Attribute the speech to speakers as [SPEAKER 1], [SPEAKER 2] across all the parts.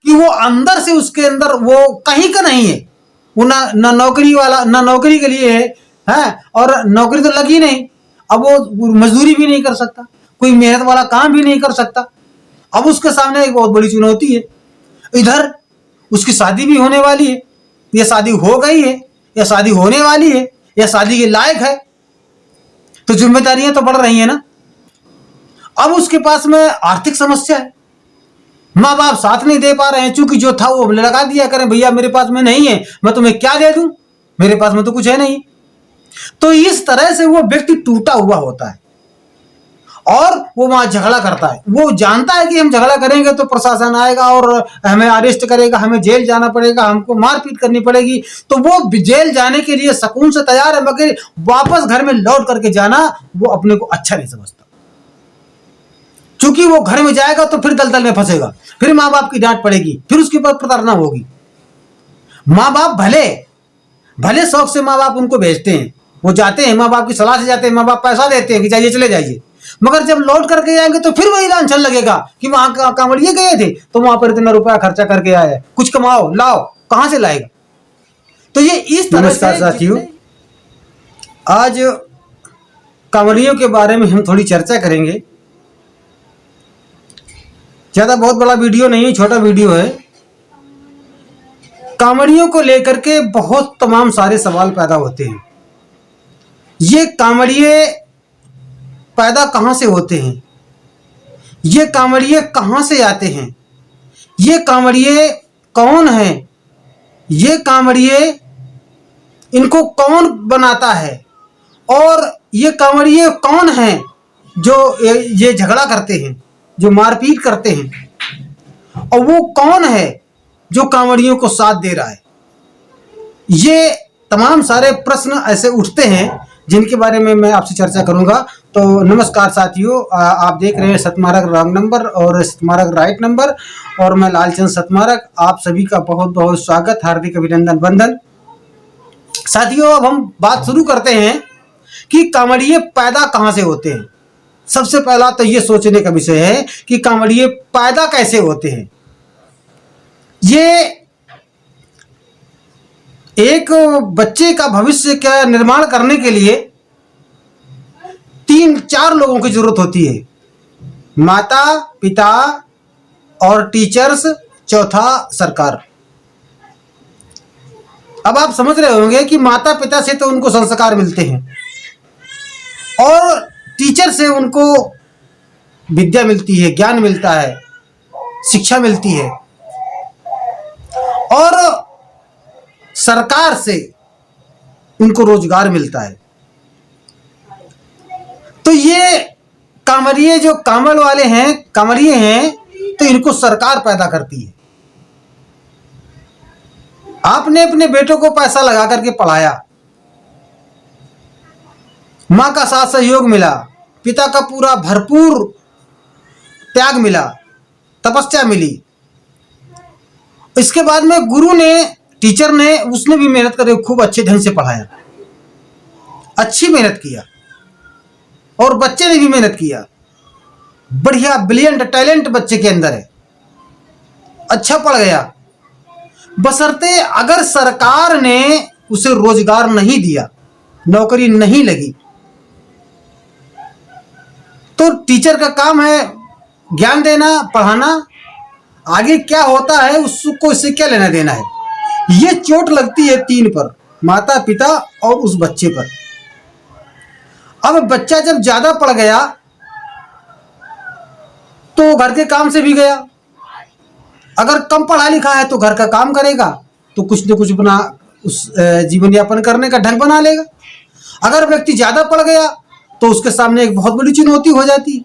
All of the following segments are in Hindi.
[SPEAKER 1] कि वो अंदर से उसके अंदर वो कहीं का नहीं है, वो ना नौकरी वाला, ना नौकरी के लिए है, और नौकरी तो लगी नहीं, अब वो मजदूरी भी नहीं कर सकता, कोई मेहनत वाला काम भी नहीं कर सकता। अब उसके सामने एक बहुत बड़ी चुनौती है। इधर उसकी शादी भी होने वाली है, या शादी हो गई है, या शादी होने वाली है, या शादी के लायक है, तो जिम्मेदारियां तो बढ़ रही है ना। अब उसके पास में आर्थिक समस्या है, माँ बाप साथ नहीं दे पा रहे हैं, चूंकि जो था वो लगा दिया करें, भैया मेरे पास में नहीं है, मैं तुम्हें क्या दे दूं, मेरे पास में तो कुछ है नहीं। तो इस तरह से वो व्यक्ति टूटा हुआ होता है और वो वहां झगड़ा करता है। वो जानता है कि हम झगड़ा करेंगे तो प्रशासन आएगा और हमें अरेस्ट करेगा, हमें जेल जाना पड़ेगा, हमको मारपीट करनी पड़ेगी, तो वो जेल जाने के लिए सुकून से तैयार है, मगर वापस घर में लौट करके जाना वो अपने को अच्छा नहीं समझता। चूंकि वो घर में जाएगा तो फिर दलदल में फंसेगा, फिर माँ बाप की डांट पड़ेगी, फिर उसके ऊपर प्रताड़ना होगी। माँ बाप भले भले शौक से माँ बाप उनको भेजते हैं, वो जाते हैं, माँ बाप की सलाह से जाते हैं, माँ बाप पैसा देते हैं कि जाइए चले जाइए, मगर जब लौट करके जाएंगे तो फिर वही लांछन लगेगा कि वहां कांवड़िए गए थे तो वहां पर इतना रुपया खर्चा करके आए, कुछ कमाओ लाओ, कहां से लाएगा। तो ये इस तरह से साथियों, आज कांवड़ियों के बारे में हम थोड़ी चर्चा करेंगे। ज्यादा बहुत बड़ा वीडियो नहीं है, छोटा वीडियो है। कांवड़ियों को लेकर के बहुत तमाम सारे सवाल पैदा होते हैं। ये कांवड़िए पैदा कहां से होते हैं, ये कांवड़िए कहां से आते हैं, ये कांवड़िए कौन है, ये कांवड़िए इनको कौन बनाता है, और ये कांवड़िए कौन हैं जो ये झगड़ा करते हैं, जो मारपीट करते हैं, और वो कौन है जो कांवड़ियों को साथ दे रहा है। ये तमाम सारे प्रश्न ऐसे उठते हैं जिनके बारे में मैं आपसे चर्चा करूंगा। तो नमस्कार साथियों, आप देख रहे हैं सतमार्ग रॉन्ग नंबर और सतमार्ग राइट नंबर, और मैं लालचंद सतमार्ग। आप सभी का बहुत बहुत स्वागत, हार्दिक अभिनंदन, वंदन। साथियों, अब हम बात शुरू करते हैं कि कांवड़िए पैदा कहां से होते हैं। सबसे पहला तो ये सोचने का विषय है कि कांवड़िए पैदा कैसे होते हैं। ये एक बच्चे का भविष्य का निर्माण करने के लिए 3-4 लोगों की जरूरत होती है, माता, पिता और टीचर्स, चौथा सरकार। अब आप समझ रहे होंगे कि माता पिता से तो उनको संस्कार मिलते हैं, और टीचर से उनको विद्या मिलती है, ज्ञान मिलता है, शिक्षा मिलती है, और सरकार से उनको रोजगार मिलता है। तो ये कांवड़िए जो कांवड़ वाले हैं, कांवड़िए हैं, तो इनको सरकार पैदा करती है। आपने अपने बेटों को पैसा लगा करके पढ़ाया, मां का साथ सहयोग मिला, पिता का पूरा भरपूर त्याग मिला, तपस्या मिली। इसके बाद में गुरु ने, टीचर ने, उसने भी मेहनत करके खूब अच्छे ढंग से पढ़ाया, अच्छी मेहनत किया, और बच्चे ने भी मेहनत किया, बढ़िया ब्रिलियंट टैलेंट बच्चे के अंदर है, अच्छा पढ़ गया। बशर्ते अगर सरकार ने उसे रोजगार नहीं दिया, नौकरी नहीं लगी, तो टीचर का काम है ज्ञान देना, पढ़ाना, आगे क्या होता है उसको, इससे क्या लेना देना है। ये चोट लगती है 3 पर, माता, पिता और उस बच्चे पर। अब बच्चा जब ज्यादा पढ़ गया तो घर के काम से भी गया, अगर कम पढ़ा लिखा है तो घर का काम करेगा, तो कुछ न कुछ अपना उस जीवन यापन करने का ढंग बना लेगा। अगर व्यक्ति ज्यादा पढ़ गया तो उसके सामने एक बहुत बड़ी चुनौती हो जाती है।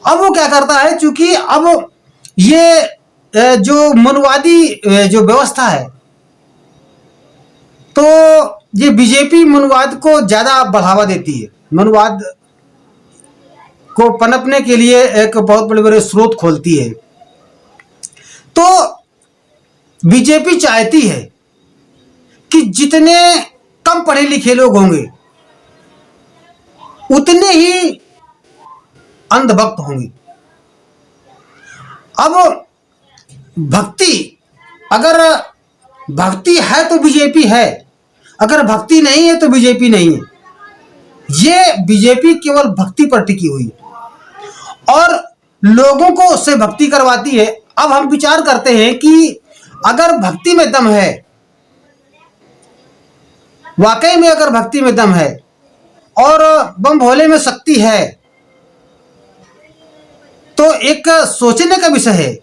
[SPEAKER 1] अब वो क्या करता है, चूंकि अब ये जो मनुवादी जो व्यवस्था है, तो ये बीजेपी मनुवाद को ज्यादा बढ़ावा देती है, मनुवाद को पनपने के लिए एक बहुत बड़े बड़े स्रोत खोलती है। तो बीजेपी चाहती है कि जितने कम पढ़े लिखे लोग होंगे उतने ही अंधभक्त होंगे। अब भक्ति, अगर भक्ति है तो बीजेपी है, अगर भक्ति नहीं है तो बीजेपी नहीं है। ये बीजेपी केवल भक्ति पर टिकी हुई है और लोगों को उससे भक्ति करवाती है। अब हम विचार करते हैं कि अगर भक्ति में दम है, वाकई में अगर भक्ति में दम है और बम भोले में शक्ति है, तो एक सोचने का विषय है,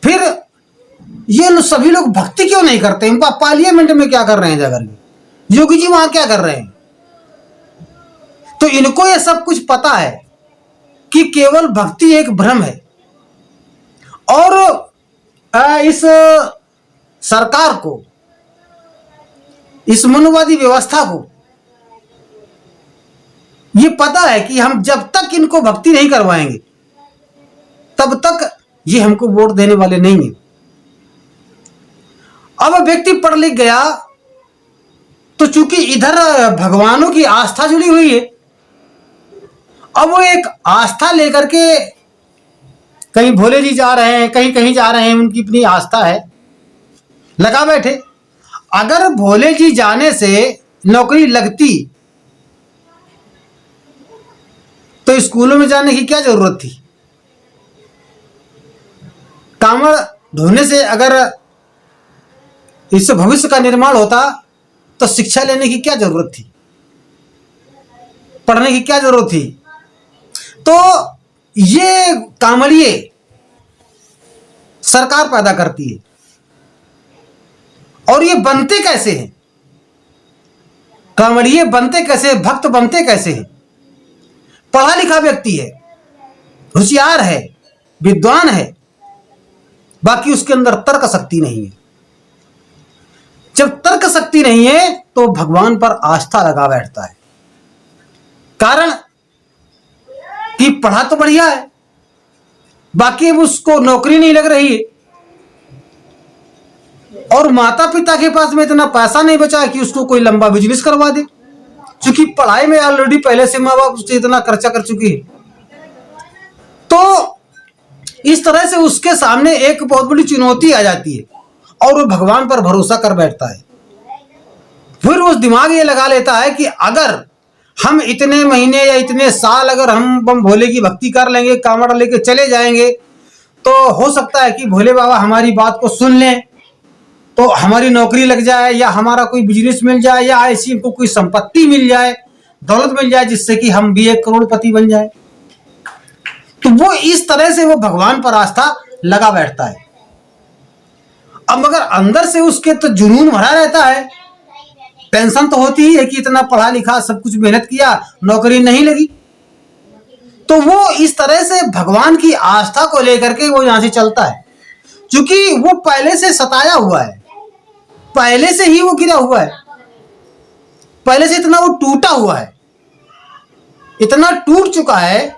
[SPEAKER 1] फिर ये सभी लोग भक्ति क्यों नहीं करते? पार्लियामेंट में क्या कर रहे हैं जाकर के? योगी जी वहां क्या कर रहे हैं? तो इनको ये सब कुछ पता है कि केवल भक्ति एक भ्रम है और इस सरकार को, इस मनुवादी व्यवस्था को ये पता है कि हम जब तक इनको भक्ति नहीं करवाएंगे तब तक ये हमको वोट देने वाले नहीं है। अब व्यक्ति पढ़ लिख गया तो चूंकि इधर भगवानों की आस्था जुड़ी हुई है, अब वो एक आस्था लेकर के कहीं भोले जी जा रहे हैं, कहीं कहीं जा रहे हैं, उनकी अपनी आस्था है, लगा बैठे। अगर भोले जी जाने से नौकरी लगती तो स्कूलों में जाने की क्या जरूरत थी? कांवड़ ढोने से अगर इससे भविष्य का निर्माण होता तो शिक्षा लेने की क्या जरूरत थी? पढ़ने की क्या जरूरत थी? तो ये कांवड़िए सरकार पैदा करती है और ये बनते कैसे हैं? कांवड़िए बनते कैसे, भक्त बनते कैसे हैं? पढ़ा लिखा व्यक्ति है, होशियार है, विद्वान है, बाकी उसके अंदर तर्क शक्ति नहीं है। जब तर्क शक्ति नहीं है तो भगवान पर आस्था लगा बैठता है। कारण कि पढ़ा तो बढ़िया है, बाकी उसको नौकरी नहीं लग रही है और माता पिता के पास में इतना पैसा नहीं बचा कि उसको कोई लंबा बिजनेस करवा दे, क्योंकि पढ़ाई में ऑलरेडी पहले से माँ बाप उससे इतना खर्चा कर चुकी है। तो इस तरह से उसके सामने एक बहुत बड़ी चुनौती आ जाती है और वो भगवान पर भरोसा कर बैठता है। फिर उस दिमाग ये लगा लेता है कि अगर हम इतने महीने या इतने साल अगर हम बम भोले की भक्ति कर लेंगे, कांवड़ लेके चले जाएंगे, तो हो सकता है कि भोले बाबा हमारी बात को सुन लें, तो हमारी नौकरी लग जाए या हमारा कोई बिजनेस मिल जाए या ऐसी हमको कोई संपत्ति मिल जाए, दौलत मिल जाए, जिससे कि हम भी एक करोड़पति बन जाए। तो वो इस तरह से वो भगवान पर आस्था लगा बैठता है। अब मगर अंदर से उसके तो जुनून भरा रहता है, टेंशन तो होती ही है कि इतना पढ़ा लिखा, सब कुछ मेहनत किया, नौकरी नहीं लगी। तो वो इस तरह से भगवान की आस्था को लेकर के वो यहां से चलता है, क्योंकि वो पहले से सताया हुआ है, पहले से ही वो गिरा हुआ है, पहले से इतना वो टूटा हुआ है, इतना टूट चुका है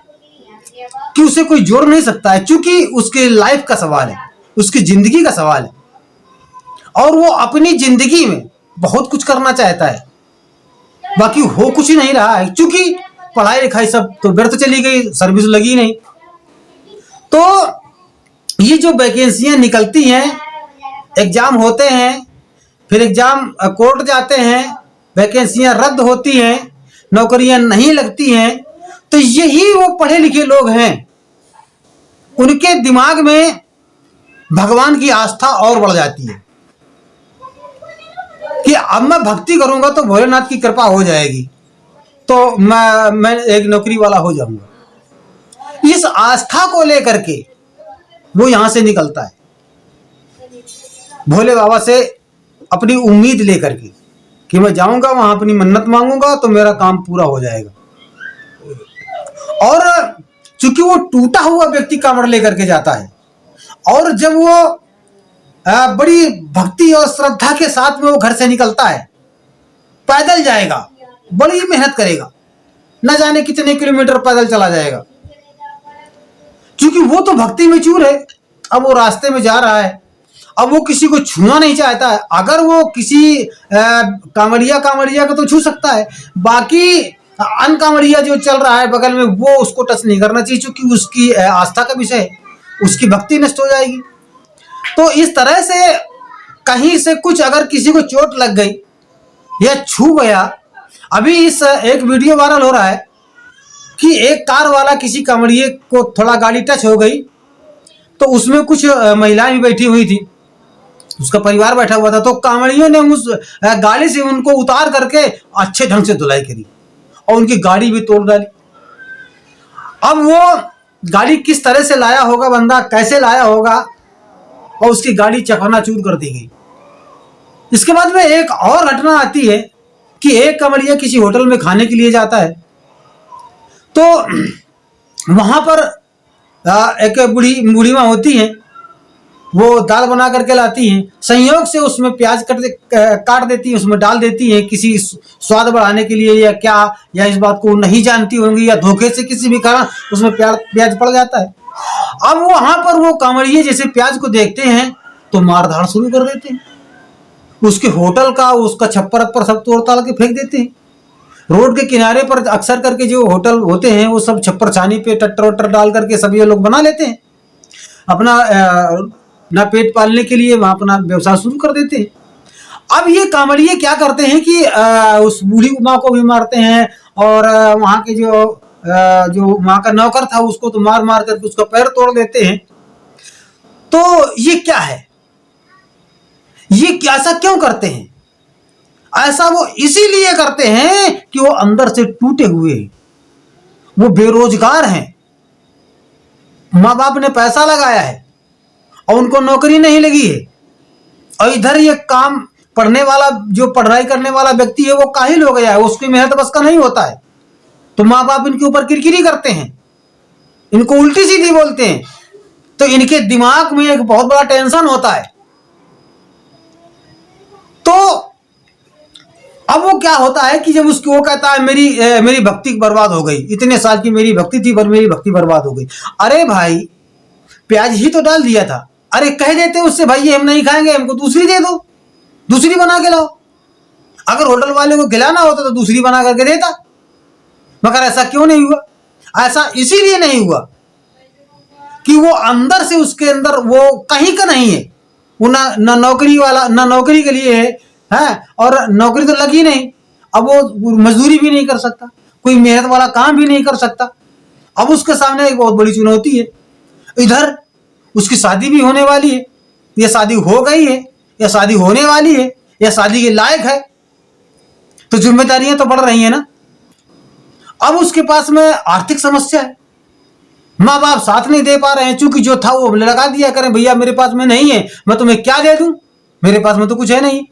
[SPEAKER 1] कि उसे कोई जोड़ नहीं सकता है, क्योंकि उसके लाइफ का सवाल है, उसकी जिंदगी का सवाल है और वो अपनी जिंदगी में बहुत कुछ करना चाहता है, बाकी हो कुछ नहीं रहा है, क्योंकि पढ़ाई लिखाई सब तो व्यर्थ चली गई, सर्विस लगी नहीं। तो ये जो वैकेंसियां निकलती हैं, एग्जाम होते हैं, फिर एग्जाम कोर्ट जाते हैं, वैकेंसियां रद्द होती हैं, नौकरियां नहीं लगती हैं, तो यही वो पढ़े लिखे लोग हैं, उनके दिमाग में भगवान की आस्था और बढ़ जाती है कि अब मैं भक्ति करूंगा तो भोलेनाथ की कृपा हो जाएगी, तो मैं एक नौकरी वाला हो जाऊंगा। इस आस्था को लेकर के वो यहां से निकलता है, भोले बाबा से अपनी उम्मीद लेकर के कि मैं जाऊंगा वहां, अपनी मन्नत मांगूंगा तो मेरा काम पूरा हो जाएगा। और चूंकि वो टूटा हुआ व्यक्ति कांवड़ लेकर के जाता है और जब वो बड़ी भक्ति और श्रद्धा के साथ में वो घर से निकलता है, पैदल जाएगा, बड़ी मेहनत करेगा, न जाने कितने किलोमीटर पैदल चला जाएगा, क्योंकि वो तो भक्ति में चूर है। अब वो रास्ते में जा रहा है, अब वो किसी को छूना नहीं चाहता है। अगर वो किसी कांवड़िया को तो छू सकता है, बाकी अन कांवड़िया जो चल रहा है बगल में, वो उसको टच नहीं करना चाहिए, क्योंकि उसकी आस्था का विषय है, उसकी भक्ति नष्ट हो जाएगी। तो इस तरह से कहीं से कुछ अगर किसी को चोट लग गई या छू गया, अभी इस एक वीडियो वायरल हो रहा है कि एक कार वाला किसी कांवड़िए को थोड़ा गाड़ी टच हो गई, तो उसमें कुछ महिलाएं भी बैठी हुई थी, उसका परिवार बैठा हुआ था, तो कांवड़ियों ने उस गाड़ी से उनको उतार करके अच्छे ढंग से धुलाई करी और उनकी गाड़ी भी तोड़ डाली। अब वो गाड़ी किस तरह से लाया होगा बंदा, कैसे लाया होगा, और उसकी गाड़ी चकनाचूर कर दी गई। इसके बाद में एक और घटना आती है कि एक कांवड़िया किसी होटल में खाने के लिए जाता है, तो वहां पर एक बूढ़ी माँ होती हैं, वो दाल बना करके लाती हैं, संयोग से उसमें प्याज काट देती हैं, उसमें डाल देती हैं किसी स्वाद बढ़ाने के लिए या क्या, या इस बात को नहीं जानती होंगी या धोखे से किसी भी कारण उसमें प्याज पड़ जाता है। अब वहां पर वो कांवड़िए जैसे प्याज को देखते हैं तो मारधाड़ शुरू कर देते हैं, उसके होटल का उसका छप्पर अप्पर सब तोड़ ताड़ के फेंक देते हैं। रोड के किनारे पर अक्सर करके जो होटल होते हैं वो सब छप्पर छानी पे टट्टर वट्टर डाल करके सब ये लोग बना लेते हैं, अपना ना पेट पालने के लिए वहां अपना व्यवसाय शुरू कर देते हैं। अब ये कांवड़िए क्या करते हैं कि उस बूढ़ी माँ को भी मारते हैं और वहां के जो वहां का नौकर था उसको तो मार मार करके उसका पैर तोड़ देते हैं। तो ये क्या है, ये ऐसा क्यों करते हैं? ऐसा वो इसीलिए करते हैं कि वो अंदर से टूटे हुए हैं, वो बेरोजगार हैं, माँ बाप ने पैसा लगाया है और उनको नौकरी नहीं लगी है, और इधर ये काम पढ़ने वाला जो पढ़ाई करने वाला व्यक्ति है वो काहिल हो गया है, उसकी मेहनत बस का नहीं होता है, तो माँ बाप इनके ऊपर किरकिरी करते हैं, इनको उल्टी सीधी बोलते हैं, तो इनके दिमाग में एक बहुत बड़ा टेंशन होता है। तो अब वो क्या होता है कि जब उसको वो कहता है मेरी भक्ति बर्बाद हो गई, इतने साल की मेरी भक्ति थी पर मेरी भक्ति बर्बाद हो गई। अरे भाई प्याज ही तो डाल दिया था, अरे कह देते उससे भाई ये हम नहीं खाएंगे, हमको दूसरी दे दो, दूसरी बना के लाओ। अगर होटल वाले को खिलाना होता तो दूसरी बना करके देता, मगर ऐसा क्यों नहीं हुआ? ऐसा इसीलिए नहीं हुआ कि वो अंदर से उसके अंदर वो कहीं का नहीं है, वो ना नौकरी वाला, ना नौकरी के लिए है, और नौकरी तो लगी नहीं, अब वो मजदूरी भी नहीं कर सकता, कोई मेहनत वाला काम भी नहीं कर सकता। अब उसके सामने एक बहुत बड़ी चुनौती है, इधर उसकी शादी भी होने वाली है, या शादी हो गई है, या शादी होने वाली है, या शादी के लायक है, तो जिम्मेदारियां तो बढ़ रही है ना। अब उसके पास में आर्थिक समस्या है, माँ बाप साथ नहीं दे पा रहे हैं, चूंकि जो था वो लगा दिया करें, भैया मेरे पास में नहीं है, मैं तुम्हें क्या दे दूं, मेरे पास में तो कुछ है नहीं।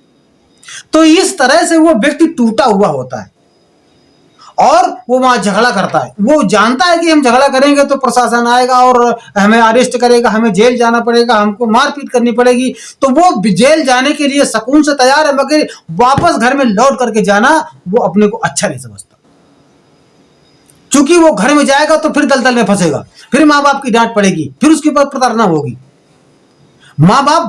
[SPEAKER 1] तो इस तरह से वो व्यक्ति टूटा हुआ होता है और वो वहां झगड़ा करता है। वो जानता है कि हम झगड़ा करेंगे तो प्रशासन आएगा और हमें अरेस्ट करेगा, हमें जेल जाना पड़ेगा, हमको मारपीट करनी पड़ेगी, तो वो जेल जाने के लिए सुकून से तैयार है, मगर वापस घर में लौट करके जाना वो अपने को अच्छा नहीं समझता, क्योंकि वो घर में जाएगा तो फिर दलदल में फंसेगा, फिर माँ बाप की डांट पड़ेगी, फिर उसके ऊपर प्रताड़ना होगी। माँ बाप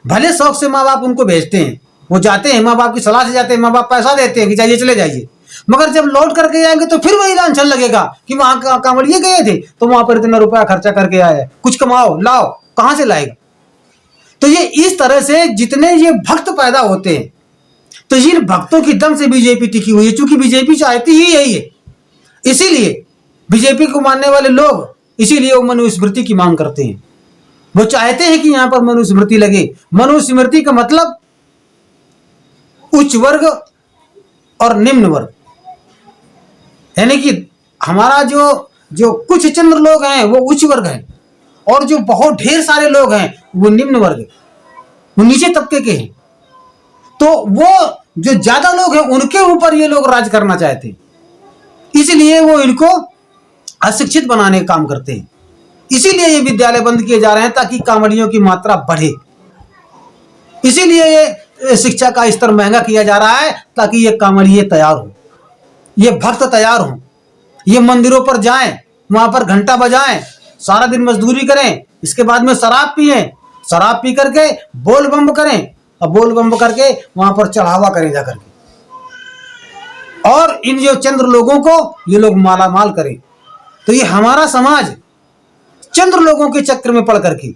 [SPEAKER 1] भले शौक से माँ बाप उनको भेजते हैं, वो जाते हैं, माँ बाप की सलाह से जाते हैं, माँ बाप पैसा देते हैं कि जाइए चले जाइए, मगर जब लौट करके जाएंगे तो फिर वही लांछन लगेगा कि वहां कांवड़िए गए थे तो वहां पर इतना रुपया खर्चा करके आए, कुछ कमाओ लाओ, कहां से लाएगा? तो ये इस तरह से जितने ये भक्त पैदा होते हैं, तो इन भक्तों की दम से बीजेपी टिकी हुई है, क्योंकि बीजेपी चाहती ही यही है। इसीलिए बीजेपी को मानने वाले लोग इसीलिए वो मनुस्मृति की मांग करते हैं, वो चाहते हैं कि यहां पर मनुस्मृति लगे। मनुस्मृति का मतलब उच्च वर्ग और निम्न वर्ग, यानी कि हमारा जो कुछ चंद्र लोग हैं वो उच्च वर्ग हैं, और जो बहुत ढेर सारे लोग हैं वो निम्न वर्ग, वो नीचे तबके के हैं। तो वो जो ज्यादा लोग हैं उनके ऊपर ये लोग राज करना चाहते हैं, इसलिए वो इनको अशिक्षित बनाने का काम करते हैं। इसीलिए ये विद्यालय बंद किए जा रहे हैं ताकि कांवड़ियों की मात्रा बढ़े, इसीलिए ये शिक्षा का स्तर महंगा किया जा रहा है ताकि ये कांवड़िए तैयार हो, ये भक्त तैयार हो, ये मंदिरों पर जाएं, वहां पर घंटा बजाएं, सारा दिन मजदूरी करें, इसके बाद में शराब पिए, शराब पी करके बोल बम करें, और बोल बम करके वहां पर चढ़ावा करें जाकर के, और इन जो चंद्र लोगों को ये लोग मालामाल करें। तो ये हमारा समाज चंद्र लोगों के चक्कर में पड़ करके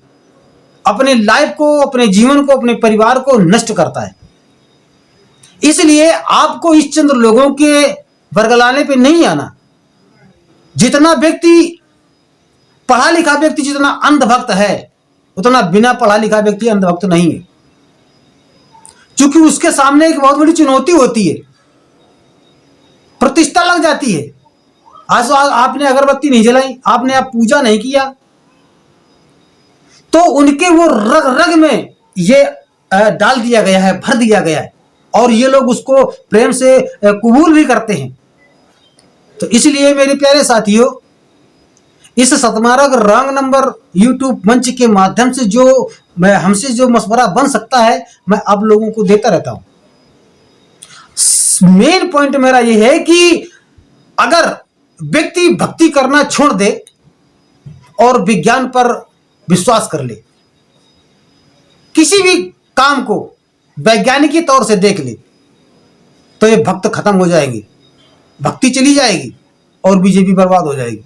[SPEAKER 1] अपने लाइफ को, अपने जीवन को, अपने परिवार को नष्ट करता है। इसलिए आपको इस चंद्र लोगों के वर्गलाने पे नहीं आना। जितना व्यक्ति पढ़ा लिखा व्यक्ति जितना अंधभक्त है, उतना बिना पढ़ा लिखा व्यक्ति अंधभक्त नहीं है, क्योंकि उसके सामने एक बहुत बड़ी चुनौती होती है, प्रतिष्ठा लग जाती है। आज आपने अगरबत्ती नहीं जलाई, आपने आप पूजा नहीं किया, तो उनके वो रग रग में ये डाल दिया गया है, भर दिया गया है, और ये लोग उसको प्रेम से कबूल भी करते हैं। तो इसलिए मेरे प्यारे साथियों, इस सतमार्ग रंग नंबर यूट्यूब मंच के माध्यम से जो हमसे जो मशवरा बन सकता है, मैं आप लोगों को देता रहता हूं। मेन पॉइंट मेरा यह है कि अगर व्यक्ति भक्ति करना छोड़ दे और विज्ञान पर विश्वास कर ले, किसी भी काम को वैज्ञानिक तौर से देख ले, तो ये भक्त खत्म हो जाएंगे, भक्ति चली जाएगी और बीजेपी बर्बाद हो जाएगी।